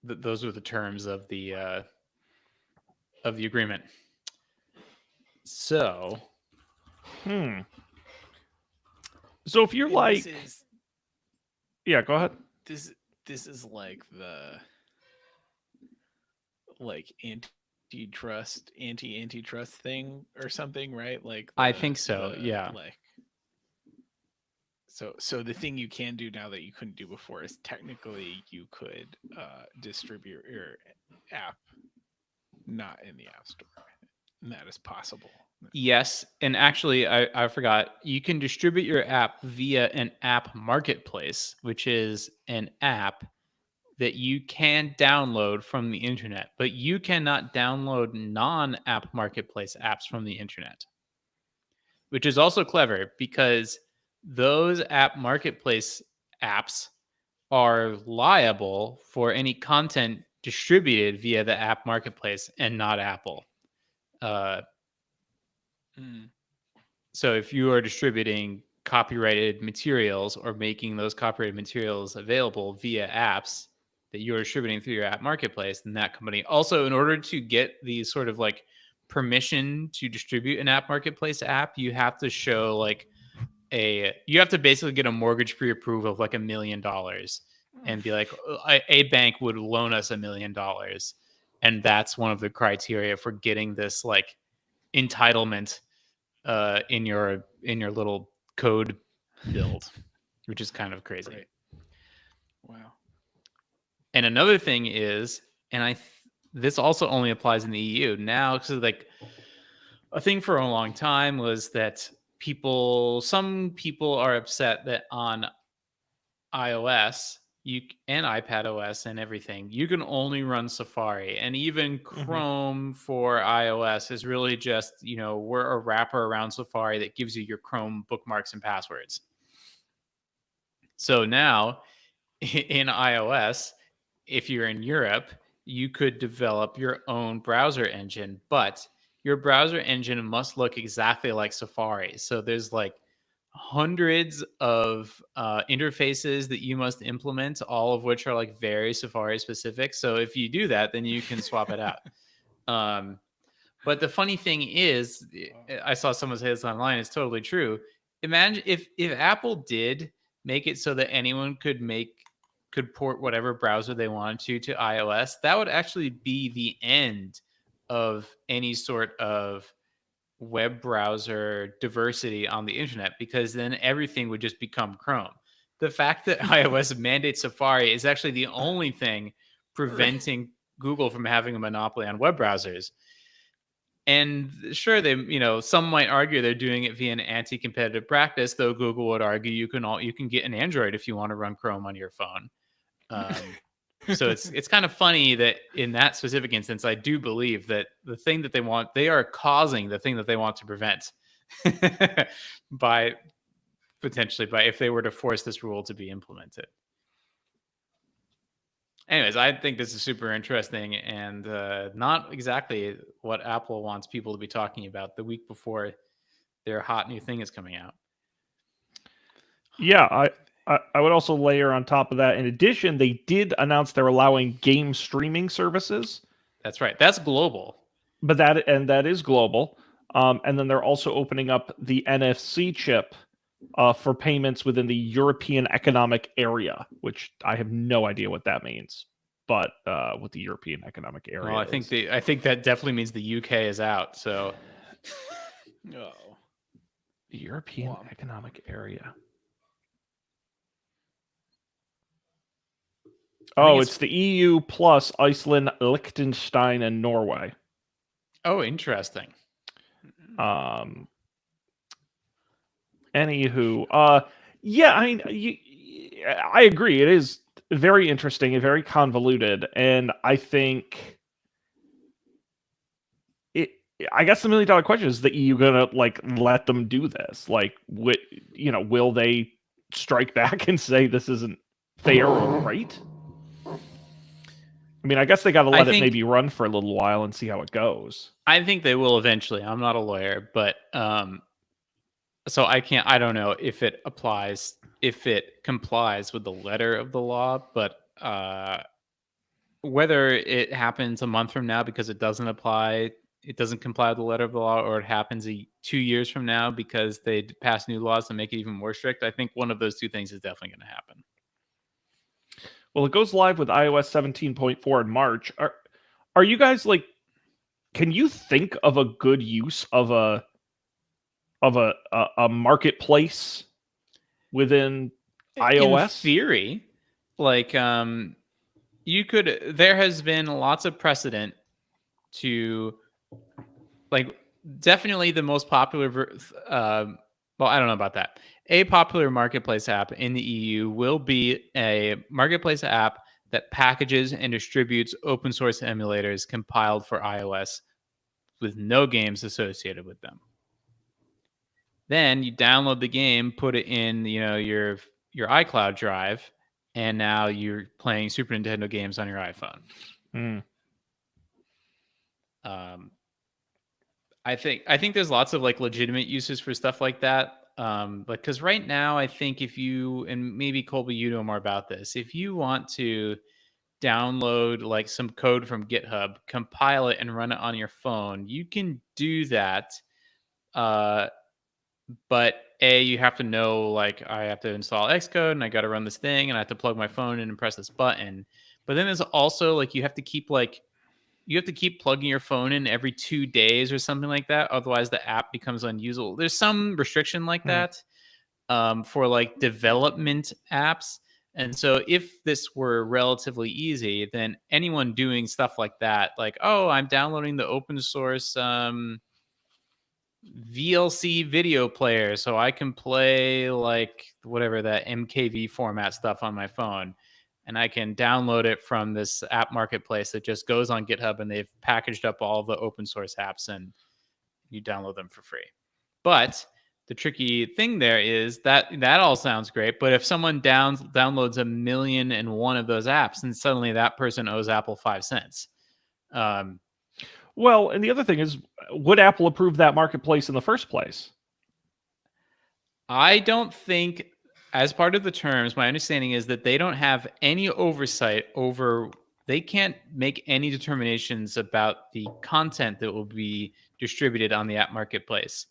Those were the terms of the agreement. So, So if you're like, yeah, go ahead. This is like the antitrust thing or something, right? Like I think so. Yeah. Like so the thing you can do now that you couldn't do before is technically you could distribute your app not in the App Store. And that is possible. Yes, and actually, I forgot. You can distribute your app via an app marketplace, which is an app that you can download from the internet, but you cannot download non-app marketplace apps from the internet, which is also clever because those app marketplace apps are liable for any content distributed via the app marketplace and not Apple. So if you are distributing copyrighted materials or making those copyrighted materials available via apps that you are distributing through your app marketplace, then that company also, in order to get the sort of like permission to distribute an app marketplace app, you have to show like you have to basically get a mortgage pre-approval of like $1 million and be like, a bank would loan us $1 million. And that's one of the criteria for getting this like entitlement in your little code build, which is kind of crazy. Right. Wow. And another thing is, and this also only applies in the EU now, because like a thing for a long time was that some people are upset that on iOS and iPadOS and everything, you can only run Safari, and even Chrome for iOS is really just, we're a wrapper around Safari that gives you your Chrome bookmarks and passwords. So now in iOS, if you're in Europe, you could develop your own browser engine, but your browser engine must look exactly like Safari. So there's like hundreds of interfaces that you must implement, all of which are like very Safari specific. So if you do that, then you can swap it out. But the funny thing is, I saw someone say this online, it's totally true. Imagine if Apple did make it so that anyone could port whatever browser they wanted to iOS, that would actually be the end of any sort of web browser diversity on the internet, because then everything would just become Chrome. The fact that iOS mandates Safari is actually the only thing preventing Google from having a monopoly on web browsers. And sure, some might argue they're doing it via an anti-competitive practice, though Google would argue you can get an Android if you want to run Chrome on your phone. So it's kind of funny that in that specific instance, I do believe that the thing that they are causing the thing that they want to prevent by if they were to force this rule to be implemented. Anyways, I think this is super interesting and not exactly what Apple wants people to be talking about the week before their hot new thing is coming out. Yeah, I would also layer on top of that. In addition, they did announce they're allowing game streaming services. That's right. That's global. But that is global. And then they're also opening up the NFC chip for payments within the European Economic Area, which I have no idea what that means. But what the European Economic Area I think that definitely means the UK is out. So, the European Economic Area. Oh, it's the EU plus Iceland, Liechtenstein, and Norway. Oh, interesting. Anywho, yeah, I mean, I agree. It is very interesting and very convoluted, and I think it. I guess the $1 million question is: the EU gonna like let them do this? Like, will they strike back and say this isn't fair or right? I mean, I guess they got to let it maybe run for a little while and see how it goes. I think they will eventually. I'm not a lawyer, but so I don't know if it complies with the letter of the law, but whether it happens a month from now because it doesn't comply with the letter of the law, or it happens 2 years from now because they pass new laws to make it even more strict, I think one of those two things is definitely going to happen. Well, it goes live with iOS 17.4 in March. Are you guys like? Can you think of a good use of a marketplace within iOS? In theory, like you could. There has been lots of precedent to, like, definitely the most popular. Well, I don't know about that. A popular marketplace app in the EU will be a marketplace app that packages and distributes open source emulators compiled for iOS with no games associated with them. Then you download the game, put it in, your iCloud drive, and now you're playing Super Nintendo games on your iPhone. I think there's lots of like legitimate uses for stuff like that. Because right now, I think and maybe Colby, you know more about this, if you want to download like some code from GitHub, compile it, and run it on your phone, you can do that. But you have to know, like, I have to install Xcode and I got to run this thing and I have to plug my phone in and press this button. But then there's also like, you have to keep plugging your phone in every 2 days or something like that. Otherwise the app becomes unusable. There's some restriction like that for like development apps. And so if this were relatively easy, then anyone doing stuff like that, like, oh, I'm downloading the open source VLC video player so I can play like whatever that MKV format stuff on my phone, and I can download it from this app marketplace that just goes on GitHub, and they've packaged up all the open source apps and you download them for free. But the tricky thing there is that all sounds great, but if someone downloads 1,000,001 of those apps, then suddenly that person owes Apple 5 cents. Well, and the other thing is, would Apple approve that marketplace in the first place? I don't think, as part of the terms, my understanding is that they don't have any oversight over, they can't make any determinations about the content that will be distributed on the app marketplace.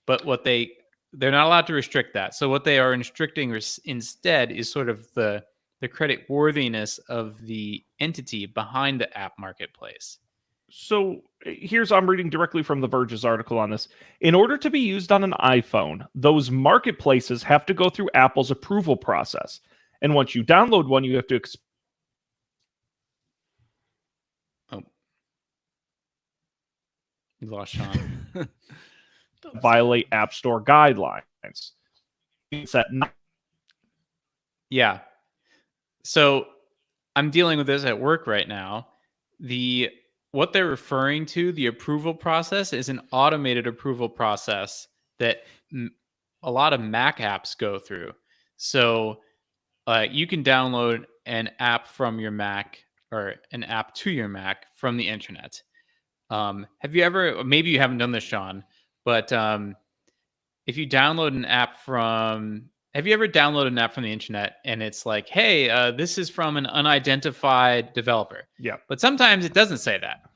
But they're not allowed to restrict that. So what they are restricting instead is sort of the credit worthiness of the entity behind the app marketplace. So I'm reading directly from The Verge's article on this. In order to be used on an iPhone, those marketplaces have to go through Apple's approval process. And once you download one, you have to We lost Sean. violate App Store guidelines. Yeah. So I'm dealing with this at work right now. What they're referring to, the approval process, is an automated approval process that a lot of Mac apps go through. So you can download an app from your Mac or an app to your Mac from the internet. Have you ever, maybe you haven't done this, Sean, but if you download an app have you ever downloaded an app from the internet and it's like, hey, this is from an unidentified developer? Yeah. But sometimes it doesn't say that.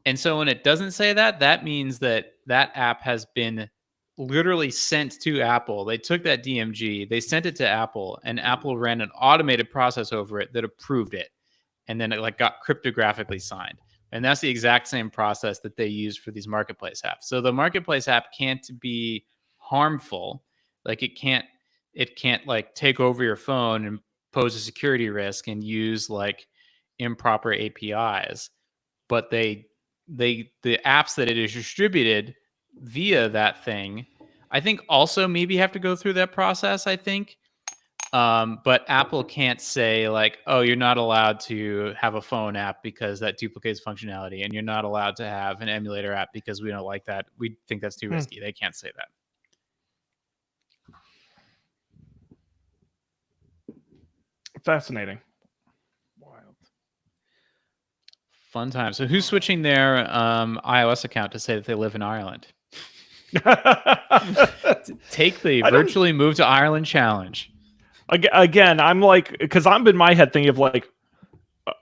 And so when it doesn't say that, that means that app has been literally sent to Apple. They took that DMG, they sent it to Apple, and Apple ran an automated process over it that approved it. And then it like got cryptographically signed. And that's the exact same process that they use for these marketplace apps. So the marketplace app can't be harmful. Like it can't like take over your phone and pose a security risk and use like improper APIs. But the apps that it is distributed via that thing, I think also maybe have to go through that process, I think. But Apple can't say like, oh, you're not allowed to have a phone app because that duplicates functionality, and you're not allowed to have an emulator app because we don't like that. We think that's too risky. They can't say that. Fascinating. Wild. Fun time. So who's switching their iOS account to say that they live in Ireland? Take the I don't- virtually move to Ireland challenge. Again, I'm like, because I'm in my head thinking of like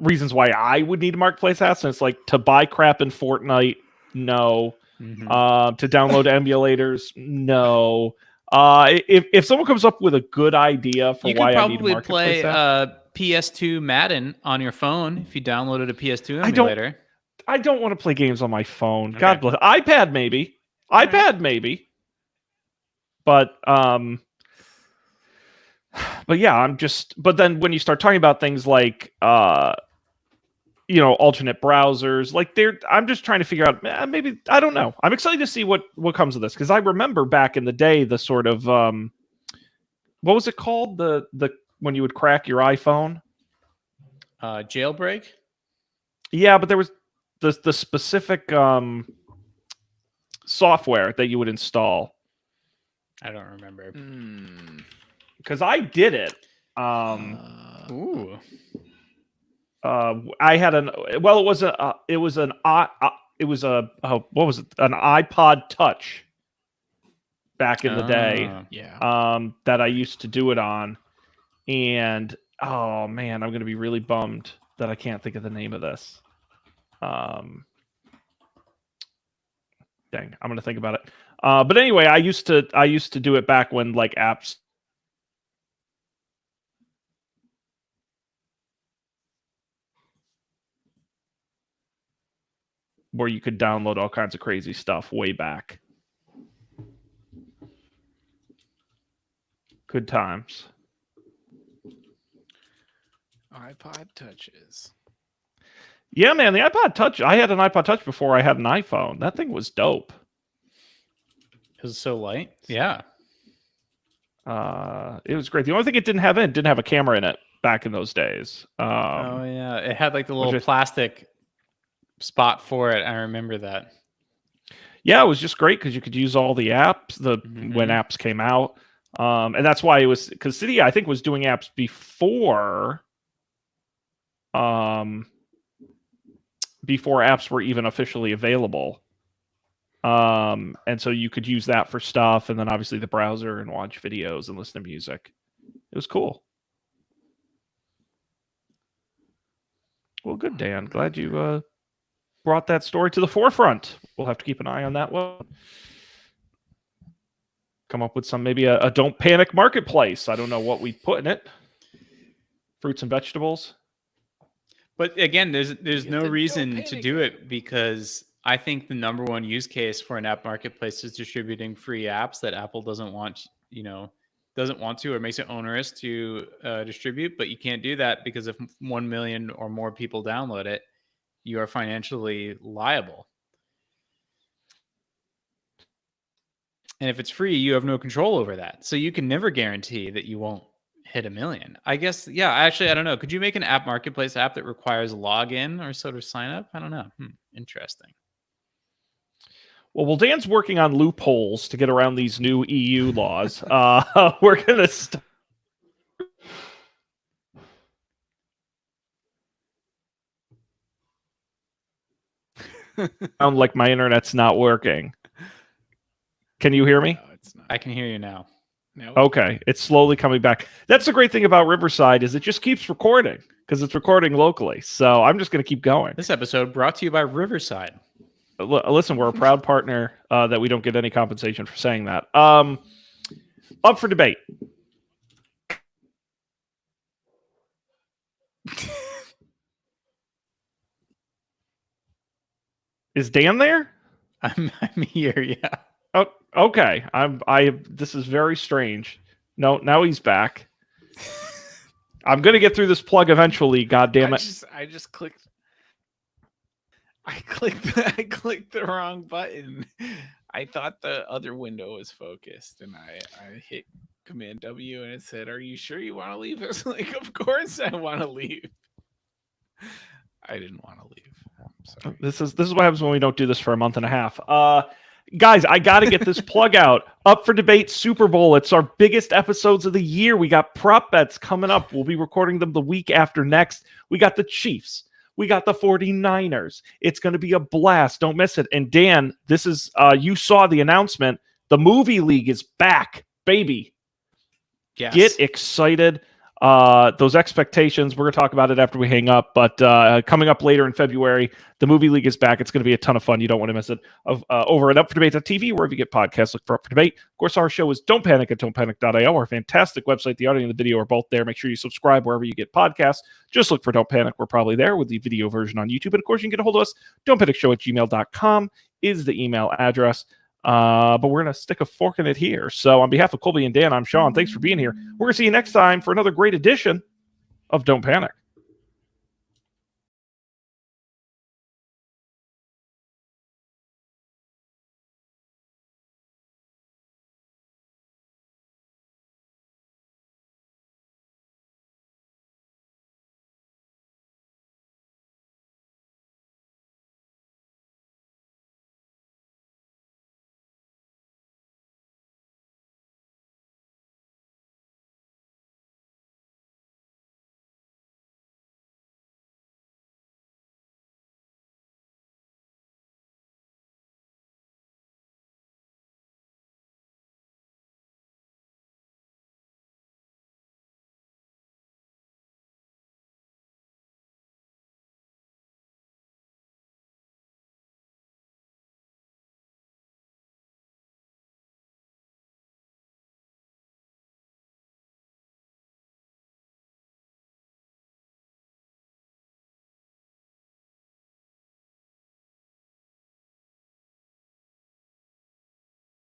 reasons why I would need a marketplace app. And it's like to buy crap in Fortnite, no. Mhm. To download emulators, no. If someone comes up with a good idea for You why could I need a probably marketplace play app, PS2 Madden on your phone if you downloaded a PS2 I don't- emulator. I don't want to play games on my phone. Okay. God bless. iPad maybe. All iPad maybe. But yeah, I'm just. But then when you start talking about things like alternate browsers, like I'm just trying to figure out. Maybe I don't know. I'm excited to see what comes of this because I remember back in the day the sort of what was it called, the when you would crack your iPhone. Jailbreak? Yeah, but there was the specific software that you would install. I don't remember. Because I did it. Ooh. I had an well, it was an what was it? An iPod Touch back in the day. Yeah. That I used to do it on, and oh man, I'm gonna be really bummed that I can't think of the name of this. Dang, I'm gonna think about it. But anyway, I used to do it back when like apps. Where you could download all kinds of crazy stuff way back. Good times. iPod Touches. Yeah, man, the iPod Touch. I had an iPod Touch before I had an iPhone. That thing was dope. It was so light. Yeah. It was great. The only thing it didn't have a camera in it back in those days. Oh yeah, it had like the little which is- plastic spot for it. I remember that. Yeah, it was just great because you could use all the apps when apps came out, and that's why it was because Cydia I think was doing apps before apps were even officially available. And so you could use that for stuff, and then obviously the browser and watch videos and listen to music. It was cool. Well, good, Dan. Glad you brought that story to the forefront. We'll have to keep an eye on that one. Come up with some maybe a don't panic marketplace. I don't know what we put in it. Fruits and vegetables. But again, there's no don't reason to panic. do it because I think the number one use case for an app marketplace is distributing free apps that Apple doesn't want to or makes it onerous to distribute. But you can't do that because if 1 million or more people download it, you are financially liable. And if it's free, you have no control over that. So you can never guarantee that you won't hit 1 million. I guess, yeah, actually, I don't know. Could you make an app marketplace app that requires login or sort of sign up? I don't know. Interesting. Well, Dan's working on loopholes to get around these new EU laws. We're going to sound like my internet's not working. Can you hear me? No, it's not. I can hear you now. No. Okay, it's slowly coming back. That's the great thing about Riverside is it just keeps recording because it's recording locally. So I'm just going to keep going. This episode brought to you by Riverside. Listen, we're a proud partner that we don't get any compensation for saying that. Up for debate. Is Dan there? I'm here, yeah. Oh, okay. This is very strange. No, now he's back. I'm gonna get through this plug eventually. God damn it! I just clicked. I clicked the wrong button. I thought the other window was focused, and I hit Command W, and it said, "Are you sure you want to leave?" I was like, "Of course I want to leave." I didn't want to leave. Sorry. This is what happens when we don't do this for a month and a half. Guys, I got to get this plug out. Up for Debate Super Bowl. It's our biggest episodes of the year. We got prop bets coming up. We'll be recording them the week after next. We got the Chiefs. We got the 49ers. It's going to be a blast. Don't miss it. And Dan, this is you saw the announcement. The Movie League is back, baby. Yes. Get excited. Those expectations, we're going to talk about it after we hang up, but coming up later in February, the Movie League is back. It's going to be a ton of fun. You don't want to miss it. Over at UpForDebate.tv, wherever you get podcasts, look for Up for Debate. Of course, our show is Don't Panic at Don'tPanic.io, our fantastic website. The audio and the video are both there. Make sure you subscribe wherever you get podcasts. Just look for Don't Panic. We're probably there with the video version on YouTube. And of course, you can get a hold of us. Don'tPanicShow@gmail.com is the email address. But we're going to stick a fork in it here. So on behalf of Colby and Dan, I'm Sean. Thanks for being here. We're going to see you next time for another great edition of Don't Panic.